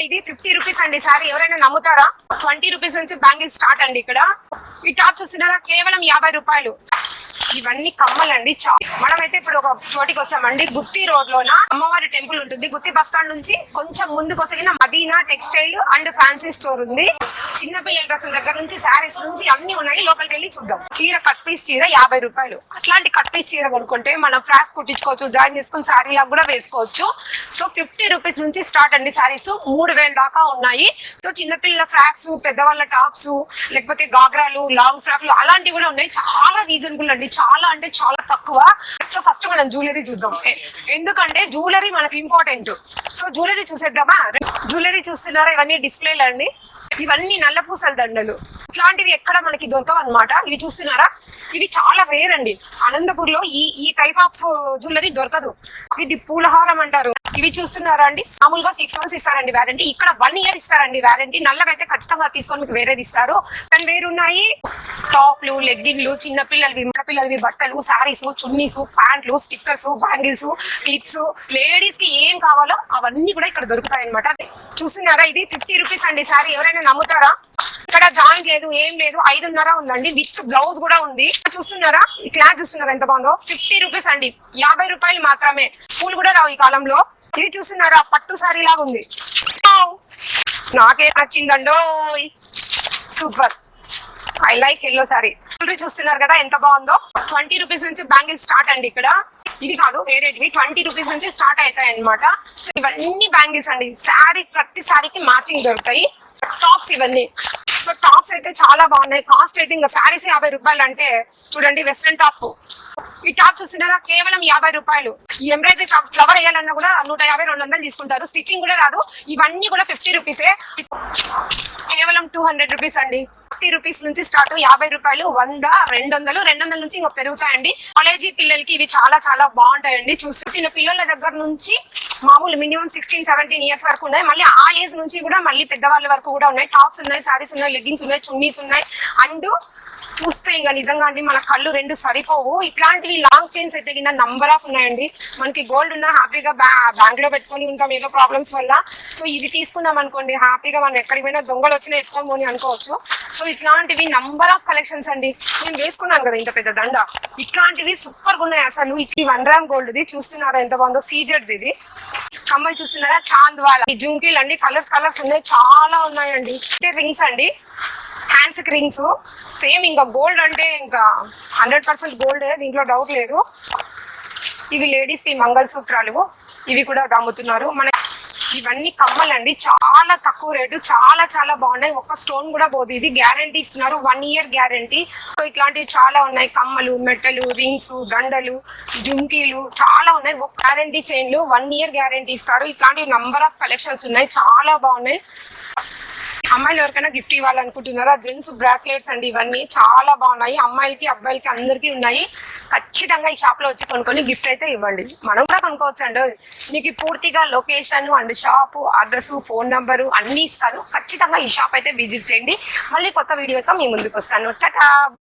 ఇది 50 రూపీస్ అండి సారీ. ఎవరైనా నమ్ముతారా? 20 రూపీస్ నుంచి బ్యాంగిల్స్ స్టార్ట్ అండి. ఇక్కడ ఈ టాప్ చూస్తున్నారా, కేవలం 50 రూపాయలు. ఇవన్నీ కమ్మలండి. మనమైతే ఇప్పుడు ఒక చోటికి వచ్చామండి. గుత్తి రోడ్ లోన అమ్మవారి టెంపుల్ ఉంటుంది. గుత్తి బస్ స్టాండ్ నుంచి కొంచెం ముందుకు వస్తే Madina textile and fancy store ఉంది. చిన్న పిల్లల డ్రెస్సుల దగ్గర నుంచి శారీస్ నుంచి అన్ని ఉన్నాయి. లోపలికి వెళ్ళి చూద్దాం. చీర కట్ పీస్ చీర 50 రూపాయలు. అట్లాంటి కట్ పీస్ చీర కొనుక్కుంటే మనం ఫ్రాక్స్ కుట్టించుకోవచ్చు, జాయిన్ చేసుకుని శారీ లాగా కూడా వేసుకోవచ్చు. సో 50 రూపీస్ నుంచి స్టార్ట్ అండి. శారీస్ 3000 దాకా ఉన్నాయి. సో చిన్నపిల్లల ఫ్రాక్స్, పెద్దవాళ్ళ టాప్స్, లేకపోతే గాగ్రాలు, లాంగ్ ఫ్రాక్లు అలాంటివి కూడా ఉన్నాయి. చాలా రీజనబుల్ అండి. చాలా అంటే చాలా తక్కువ. సో ఫస్ట్ మనం జ్యువెలరీ చూద్దాం. ఎందుకంటే జ్యువెలరీ మనకి ఇంపార్టెంట్. సో జ్యువెలరీ చూసేద్దామా? జ్యువెలరీ చూస్తున్నారా? ఇవన్నీ డిస్ప్లేలు అండి. ఇవన్నీ నల్ల పూసల దండలు. ఇట్లాంటివి ఎక్కడ మనకి దొరకవు అనమాట. ఇవి చూస్తున్నారా? ఇవి చాలా రేర్ అండి. అనంతపూర్ లో ఈ టైప్ ఆఫ్ జ్యువెలరీ దొరకదు. ఇది పూలహారం అంటారు. ఇవి చూస్తున్నారా అండి? మామూలుగా 6 months ఇస్తారండి వ్యారంటీ. ఇక్కడ 1 year ఇస్తారండి వ్యారంటీ. నల్లగా అయితే ఖచ్చితంగా తీసుకొని మీకు వేరేది ఇస్తారు. కానీ వేరున్నాయి టాప్లు, లెగ్గింగ్లు, చిన్న పిల్లలవి బట్టలు, శారీస్, చున్నీస్, ప్యాంట్లు, స్టిక్కర్స్, బ్యాంగిల్స్, క్లిప్స్, లేడీస్ కి ఏం కావాలో అవన్నీ కూడా ఇక్కడ దొరుకుతాయి అనమాట. చూస్తున్నారా? ఇది 50 రూపీస్ అండి సారీ. ఎవరైనా నమ్ముతారా? ఇక్కడ జాయింట్ లేదు, ఏం లేదు. 5.5 ఉందండి. విత్ బ్లౌజ్ కూడా ఉంది. చూస్తున్నారా? ఈ క్లాత్ చూస్తున్నారా ఎంత బాగుందో? 50 రూపీస్ అండి. 50 రూపాయలు మాత్రమే. పూలు కూడా రావు ఈ కాలంలో. ఇది చూస్తున్నారా? పట్టు సారీ లాగా ఉంది. నాకే నచ్చిందండో. Super. I like yellow sari. చూస్తున్నారు కదా ఎంత బాగుందో. 20 రూపీస్ నుంచి బ్యాంగిల్స్ స్టార్ట్ అండి. ఇక్కడ ఇవి కాదు వేరేటివి 20 రూపీస్ నుంచి స్టార్ట్ అవుతాయి అనమాట. సో ఇవన్నీ బ్యాంగిల్స్ అండి. శారీ ప్రతి శారీకి మ్యాచింగ్ దొరుకుతాయి. టాప్స్ ఇవన్నీ. సో టాప్స్ అయితే చాలా బాగున్నాయి. కాస్ట్ అయితే ఇంకా శారీస్ 50 రూపాయలు అంటే చూడండి. Western top. ఈ టాప్ చూస్తున్నారా? కేవలం 50 రూపాయలు. ఈ ఎంబ్రాయిడరీ టాప్ ఫ్లవర్ వేయాలన్నా కూడా 150-200 తీసుకుంటారు. స్టిచ్చింగ్ కూడా రాదు. ఇవన్నీ కూడా 50 రూపీసే. కేవలం 200 రూపీస్ అండి. 50 రూపీస్ నుంచి స్టార్ట్. 50 రూపాయలు, 100, 200 నుంచి ఇంకా పెరుగుతాయండి. కాలేజీ పిల్లలకి ఇవి చాలా చాలా బాగుంటాయండి. చూస్తున్న పిల్లల దగ్గర నుంచి మామూలు మినిమం 16-17 ఇయర్స్ వరకు ఉన్నాయి. మళ్ళీ ఆ ఏజ్ నుంచి కూడా మళ్ళీ పెద్దవాళ్ళ వరకు కూడా ఉన్నాయి. టాప్స్ ఉన్నాయి, శారీస్ ఉన్నాయి, లెగ్గింగ్స్ ఉన్నాయి, చున్నీస్ ఉన్నాయి. అండ్ చూస్తే ఇంకా నిజంగా అండి మన కళ్ళు రెండు సరిపోవు. ఇట్లాంటివి లాంగ్ చైన్స్ అయితే కింద నంబర్ ఆఫ్ ఉన్నాయండి. మనకి గోల్డ్ ఉన్నా హ్యాపీగా బ్యాంక్ లో పెట్టుకొని ఉంటాం ఏదో ప్రాబ్లమ్స్ వల్ల. సో ఇది తీసుకున్నాం అనుకోండి హ్యాపీగా మనం ఎక్కడికి పోయినా దొంగలు వచ్చినా ఎత్తుకోమని అనుకోవచ్చు. సో ఇట్లాంటివి నంబర్ ఆఫ్ కలెక్షన్స్ అండి. నేను వేసుకున్నాను కదా ఇంత పెద్ద దండ. ఇట్లాంటివి సూపర్ గా ఉన్నాయి అసలు. ఇది 1 gram గోల్డ్. ఇది చూస్తున్నారా ఎంత బాగుందో? సీజెడ్ ఇది. కమ్మలు చూస్తున్నారా? చాంద్వాల. ఈ జుంకీలు అండి. కలర్స్ ఉన్నాయి, చాలా ఉన్నాయండి. రింగ్స్ అండి, హ్యాండ్స్ కి రింగ్స్. సేమ్ ఇంకా గోల్డ్ అంటే ఇంకా 100% గోల్డ్, దీంట్లో డౌట్ లేదు. ఇవి లేడీస్ ఈ మంగళసూత్రాలు. ఇవి కూడా అమ్ముతున్నారు. మన ఇవన్నీ కమ్మలండి. చాలా తక్కువ రేటు, చాలా చాలా బాగున్నాయి. ఒక్క స్టోన్ కూడా పోదు. ఇది గ్యారంటీ ఇస్తున్నారు, 1 year గ్యారంటీ. సో ఇట్లాంటివి చాలా ఉన్నాయి. కమ్మలు, మెట్టలు, రింగ్స్, దండలు, జుంకీలు చాలా ఉన్నాయి. ఒక గ్యారంటీ చైన్లు 1 year గ్యారంటీ ఇస్తారు. ఇట్లాంటివి నంబర్ ఆఫ్ కలెక్షన్స్ ఉన్నాయి, చాలా బాగున్నాయి. అమ్మాయిలు ఎవరికైనా గిఫ్ట్ ఇవ్వాలనుకుంటున్నారా? జెంట్స్ బ్రాస్లెట్స్ అండి. ఇవన్నీ చాలా బాగున్నాయి. అమ్మాయిలకి అబ్బాయిలకి అందరికీ ఉన్నాయి. ఖచ్చితంగా ఈ షాప్ లో వచ్చి కొనుక్కొని గిఫ్ట్ అయితే ఇవ్వండి. మనం కూడా కొనుక్కోవచ్చు అండి. మీకు పూర్తిగా location and shop address, phone number అన్ని ఇస్తాను. ఖచ్చితంగా ఈ షాప్ అయితే విజిట్ చేయండి. మళ్ళీ కొత్త వీడియోతో మీ ముందుకు వస్తాను. టాటా.